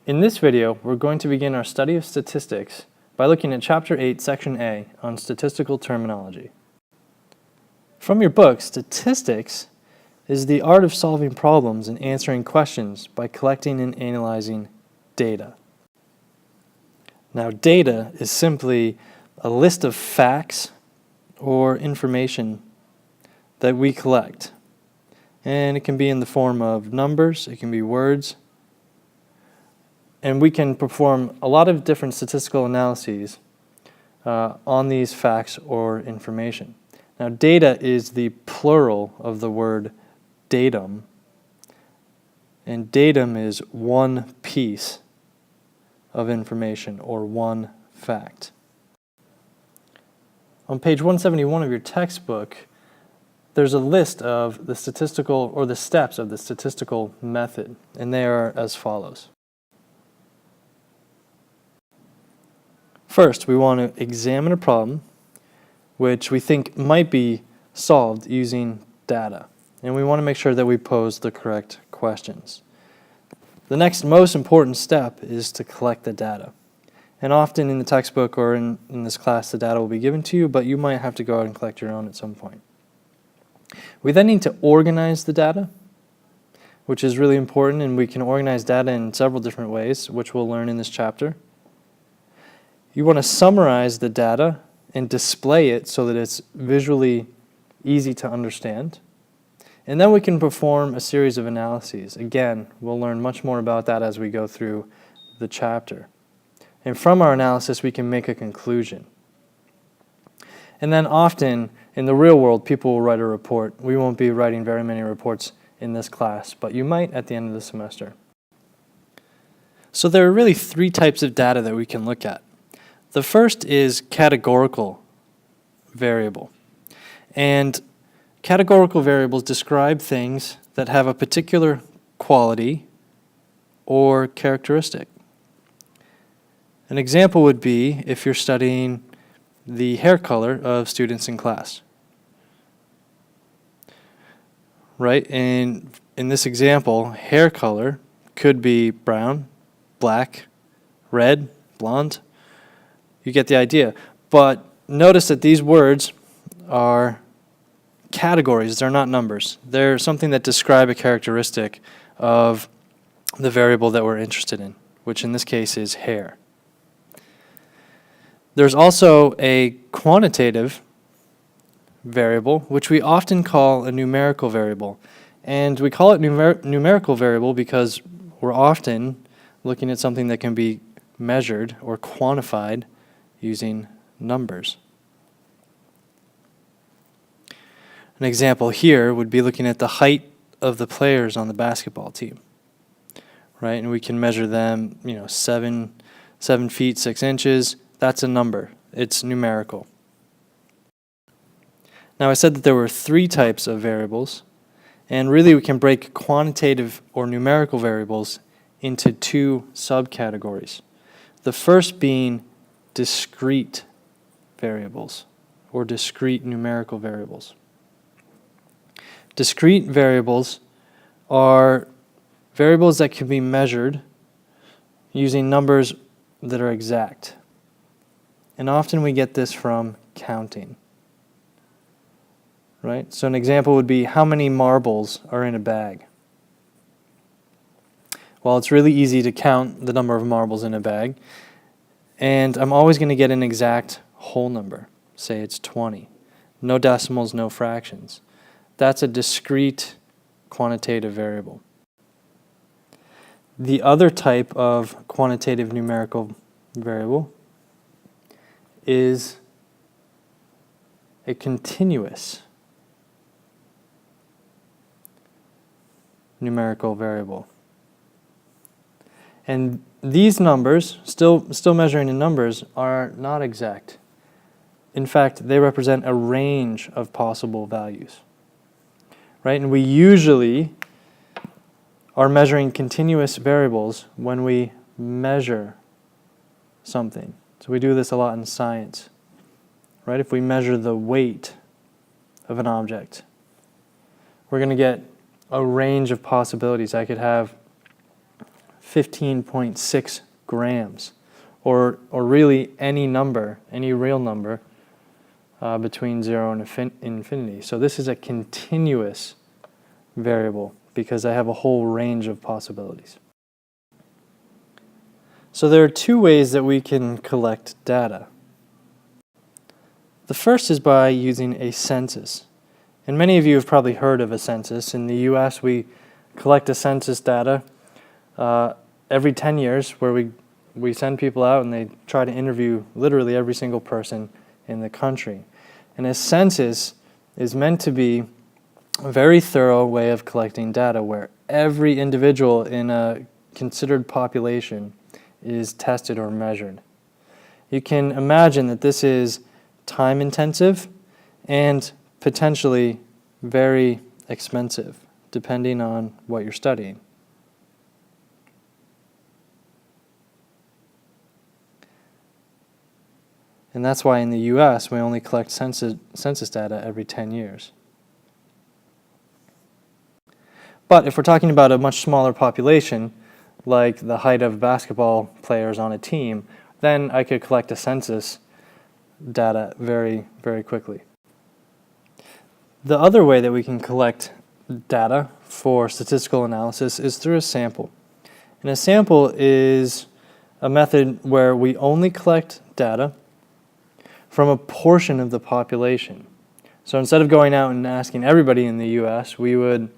In this video, we're going to begin our study of statistics by looking at Chapter 8, Section A on statistical terminology. From your book, statistics is the art of solving problems and answering questions by collecting and analyzing data. Now, data is simply a list of facts or information that we collect. And it can be in the form of numbers, it can be words, and we can perform a lot of different statistical analyses on these facts or information. Now, data is the plural of the word datum, and datum is one piece of information or one fact. On page 171 of your textbook, there's a list of the statistical or the steps of the statistical method, and they are as follows. First, we want to examine a problem which we think might be solved using data, and we want to make sure that we pose the correct questions. The next most important step is to collect the data. And often in the textbook or in this class, the data will be given to you, but you might have to go out and collect your own at some point. We then need to organize the data, which is really important, and we can organize data in several different ways, which we'll learn in this chapter. You want to summarize the data and display it so that it's visually easy to understand. And then we can perform a series of analyses. Again, we'll learn much more about that as we go through the chapter. And from our analysis, we can make a conclusion. And then often, in the real world, people will write a report. We won't be writing very many reports in this class, but you might at the end of the semester. So there are really three types of data that we can look at. The first is categorical variable. And categorical variables describe things that have a particular quality or characteristic. An example would be if you're studying the hair color of students in class. Right? And in this example, hair color could be brown, black, red, blonde. You get the idea. But notice that these words are categories. They're not numbers. They're something that describe a characteristic of the variable that we're interested in, which in this case is hair. There's also a quantitative variable, which we often call a numerical variable. And we call it numerical variable because we're often looking at something that can be measured or quantified using numbers. An example here would be looking at the height of the players on the basketball team, right? And we can measure them, 7 feet 6 inches. That's a number. It's numerical. Now, I said that there were three types of variables, and really we can break quantitative or numerical variables into two subcategories. The first being discrete variables or discrete numerical variables. Discrete variables are variables that can be measured using numbers that are exact. And often we get this from counting. Right? So an example would be how many marbles are in a bag? Well, it's really easy to count the number of marbles in a bag. And I'm always going to get an exact whole number. Say it's 20. No decimals, no fractions. That's a discrete quantitative variable. The other type of quantitative numerical variable is a continuous numerical variable. And these numbers, still measuring in numbers, are not exact. In fact, they represent a range of possible values. Right? And we usually are measuring continuous variables when we measure something. So we do this a lot in science. Right? If we measure the weight of an object, we're going to get a range of possibilities. I could have 15.6 grams, or really any number, any real number between 0 and infinity. So this is a continuous variable because I have a whole range of possibilities. So there are two ways that we can collect data. The first is by using a census. And many of you have probably heard of a census. In the US, we collect a census data every 10 years where we send people out and they try to interview literally every single person in the country. And a census is meant to be a very thorough way of collecting data where every individual in a considered population is tested or measured. You can imagine that this is time intensive and potentially very expensive, depending on what you're studying. And that's why in the US we only collect census data every 10 years. But if we're talking about a much smaller population, like the height of basketball players on a team, then I could collect a census data very, very quickly. The other way that we can collect data for statistical analysis is through a sample. And a sample is a method where we only collect data from a portion of the population. So instead of going out and asking everybody in the US, we would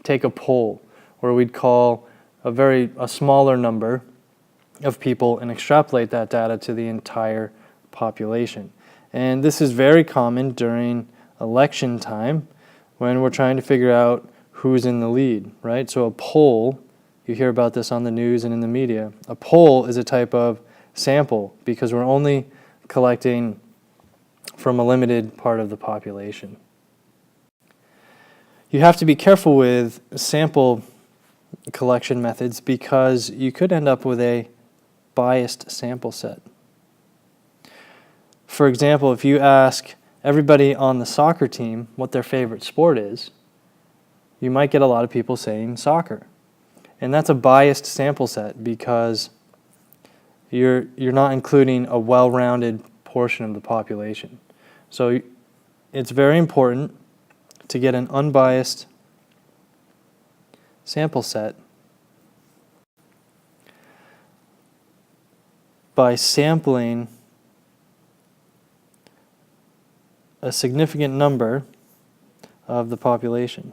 take a poll where we'd call a smaller number of people and extrapolate that data to the entire population. And this is very common during election time when we're trying to figure out who's in the lead, right? So a poll, you hear about this on the news and in the media, a poll is a type of sample because we're only collecting from a limited part of the population. You have to be careful with sample collection methods because you could end up with a biased sample set. For example, if you ask everybody on the soccer team what their favorite sport is, you might get a lot of people saying soccer. And that's a biased sample set because you're not including a well-rounded portion of the population. So it's very important to get an unbiased sample set by sampling a significant number of the population.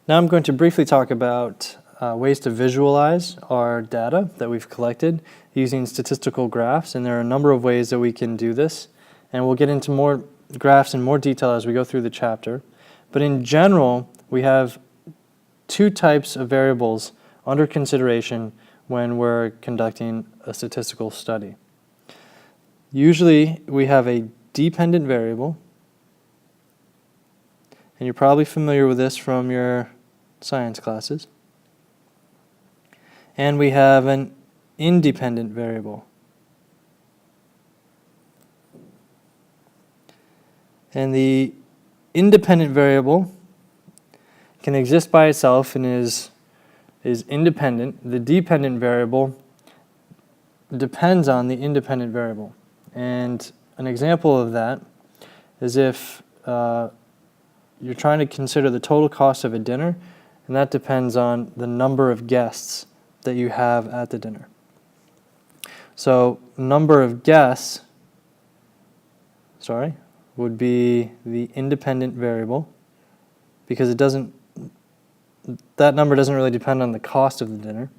Now I'm going to briefly talk about ways to visualize our data that we've collected using statistical graphs, and there are a number of ways that we can do this, and we'll get into more graphs in more detail as we go through the chapter. But in general, we have two types of variables under consideration when we're conducting a statistical study. Usually we have a dependent variable, and you're probably familiar with this from your science classes. And we have an independent variable. And the independent variable can exist by itself and is independent. The dependent variable depends on the independent variable. And an example of that is if you're trying to consider the total cost of a dinner, and that depends on the number of guests that you have at the dinner. So number of guests, would be the independent variable because that number doesn't really depend on the cost of the dinner.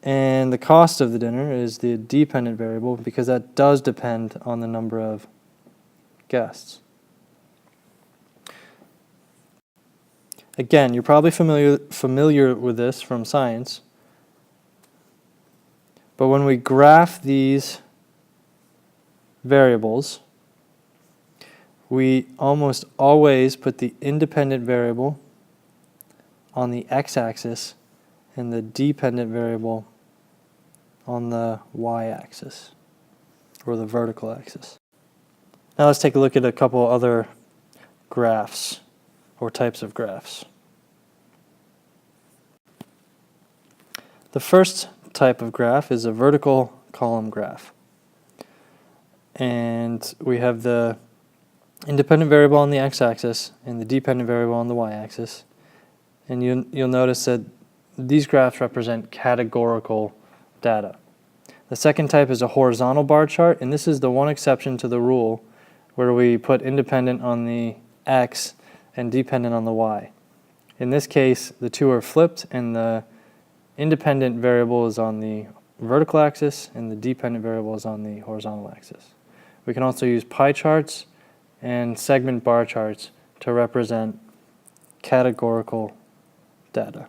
And the cost of the dinner is the dependent variable because that does depend on the number of guests. Again, you're probably familiar with this from science, but when we graph these variables, we almost always put the independent variable on the x-axis and the dependent variable on the y-axis, or the vertical axis. Now let's take a look at a couple other graphs, or types of graphs. The first type of graph is a vertical column graph. And we have the independent variable on the x-axis and the dependent variable on the y-axis. And you'll notice that these graphs represent categorical data. The second type is a horizontal bar chart, and this is the one exception to the rule where we put independent on the x and dependent on the y. In this case, the two are flipped, and the independent variable is on the vertical axis and the dependent variable is on the horizontal axis. We can also use pie charts and segment bar charts to represent categorical data.